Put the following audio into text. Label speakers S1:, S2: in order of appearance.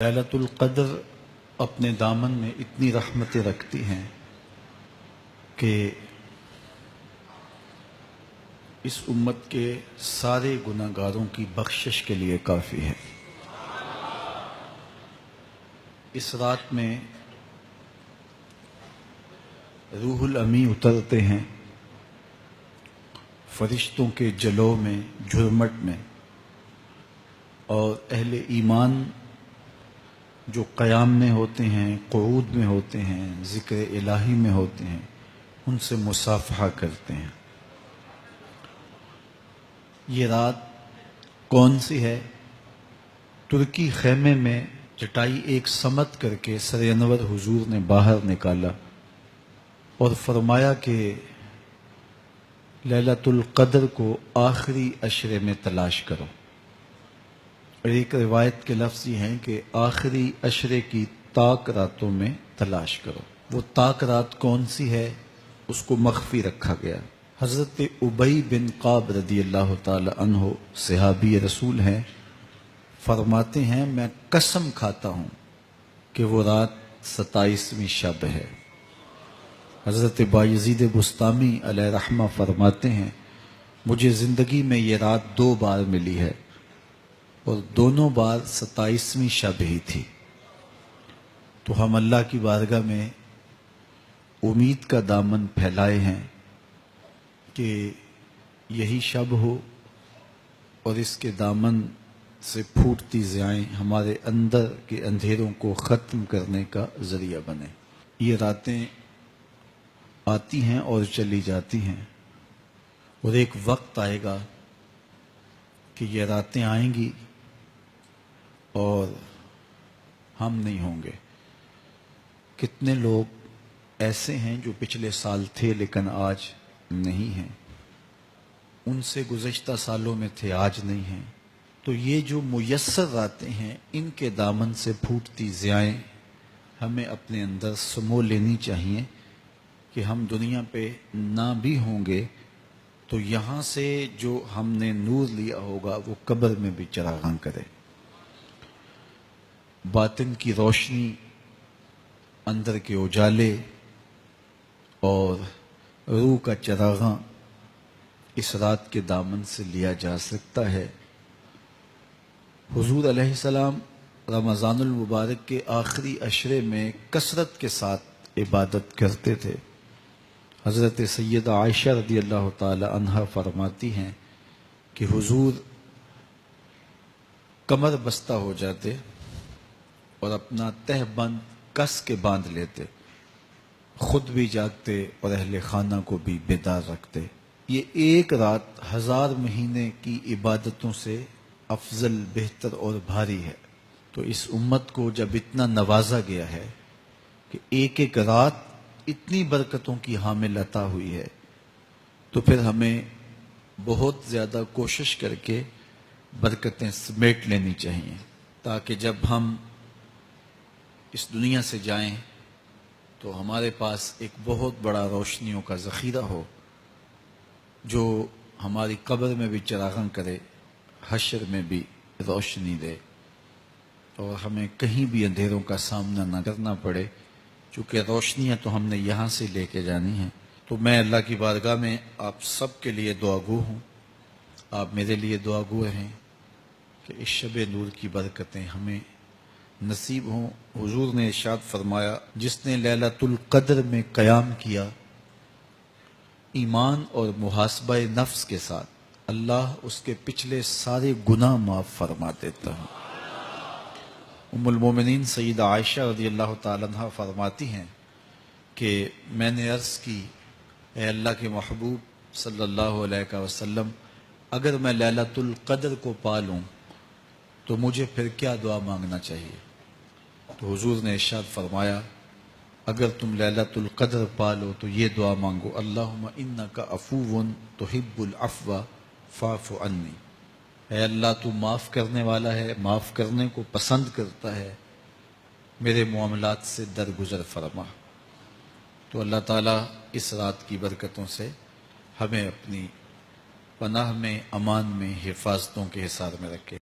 S1: ليلۃ القدر اپنے دامن میں اتنی رحمتیں رکھتی ہیں کہ اس امت کے سارے گناہ گاروں کی بخشش کے لیے کافی ہے۔ اس رات میں روح الامی اترتے ہیں فرشتوں کے جلو میں، جھرمٹ میں، اور اہل ایمان جو قیام میں ہوتے ہیں، قعود میں ہوتے ہیں، ذکر الہی میں ہوتے ہیں، ان سے مصافحہ کرتے ہیں۔ یہ رات کون سی ہے؟ ترکی خیمے میں چٹائی ایک سمت کر کے سر انور حضور نے باہر نکالا اور فرمایا کہ لیلۃ القدر کو آخری عشرے میں تلاش کرو۔ اور ایک روایت کے لفظ یہ ہیں کہ آخری عشرے کی تاک راتوں میں تلاش کرو۔ وہ تاک رات کون سی ہے؟ اس کو مخفی رکھا گیا۔ حضرت ابی بن قعب رضی اللہ تعالی عنہ صحابی رسول ہیں، فرماتے ہیں میں قسم کھاتا ہوں کہ وہ رات 27ویں شب ہے۔ حضرت بایزید بستامی علیہ رحمہ فرماتے ہیں مجھے زندگی میں یہ رات 2 بار ملی ہے اور دونوں بار 27ویں شب ہی تھی۔ تو ہم اللہ کی بارگاہ میں امید کا دامن پھیلائے ہیں کہ یہی شب ہو اور اس کے دامن سے پھوٹتی ضیائیں ہمارے اندر کے اندھیروں کو ختم کرنے کا ذریعہ بنے۔ یہ راتیں آتی ہیں اور چلی جاتی ہیں، اور ایک وقت آئے گا کہ یہ راتیں آئیں گی اور ہم نہیں ہوں گے۔ کتنے لوگ ایسے ہیں جو پچھلے سال تھے لیکن آج نہیں ہیں، ان سے گزشتہ سالوں میں تھے آج نہیں ہیں۔ تو یہ جو میسر راتیں ہیں ان کے دامن سے پھوٹتی ضیائیں ہمیں اپنے اندر سمو لینی چاہیے کہ ہم دنیا پہ نہ بھی ہوں گے تو یہاں سے جو ہم نے نور لیا ہوگا وہ قبر میں بھی چراغاں کرے۔ باطن کی روشنی، اندر کے اجالے اور روح کا چراغاں اس رات کے دامن سے لیا جا سکتا ہے۔ حضور علیہ السلام رمضان المبارک کے آخری عشرے میں کثرت کے ساتھ عبادت کرتے تھے۔ حضرت سیدہ عائشہ رضی اللہ تعالی عنہا فرماتی ہیں کہ حضور کمر بستہ ہو جاتے اور اپنا تہ بند کس کے باندھ لیتے، خود بھی جاگتے اور اہل خانہ کو بھی بیدار رکھتے۔ یہ ایک رات 1000 مہینے کی عبادتوں سے افضل، بہتر اور بھاری ہے۔ تو اس امت کو جب اتنا نوازا گیا ہے کہ ایک ایک رات اتنی برکتوں کی حامل عطا ہوئی ہے، تو پھر ہمیں بہت زیادہ کوشش کر کے برکتیں سمیٹ لینی چاہیے تاکہ جب ہم اس دنیا سے جائیں تو ہمارے پاس ایک بہت بڑا روشنیوں کا ذخیرہ ہو جو ہماری قبر میں بھی چراغاں کرے، حشر میں بھی روشنی دے، اور ہمیں کہیں بھی اندھیروں کا سامنا نہ کرنا پڑے، چونکہ روشنیاں تو ہم نے یہاں سے لے کے جانی ہیں۔ تو میں اللہ کی بارگاہ میں آپ سب کے لیے دعا گو ہوں، آپ میرے لیے دعا گو ہیں کہ اس شب نور کی برکتیں ہمیں نصیب ہوں۔ حضور نے ارشاد فرمایا جس نے لیلۃ القدر میں قیام کیا ایمان اور محاسبہ نفس کے ساتھ، اللہ اس کے پچھلے سارے گناہ معاف فرما دیتا ہے۔ ام المومنین سیدہ عائشہ رضی اللہ تعالی عنہ فرماتی ہیں کہ میں نے عرض کی اے اللہ کے محبوب صلی اللہ علیہ وسلم، اگر میں لیلۃ القدر کو پا لوں تو مجھے پھر کیا دعا مانگنا چاہیے؟ تو حضور نے ارشاد فرمایا اگر تم لیلۃ القدر پا لو تو یہ دعا مانگو اللہم انک عفو تحب العفو فاعف عنی، اے اللہ تو معاف کرنے والا ہے، معاف کرنے کو پسند کرتا ہے، میرے معاملات سے درگزر فرما۔ تو اللہ تعالیٰ اس رات کی برکتوں سے ہمیں اپنی پناہ میں، امان میں، حفاظتوں کے حصار میں رکھے۔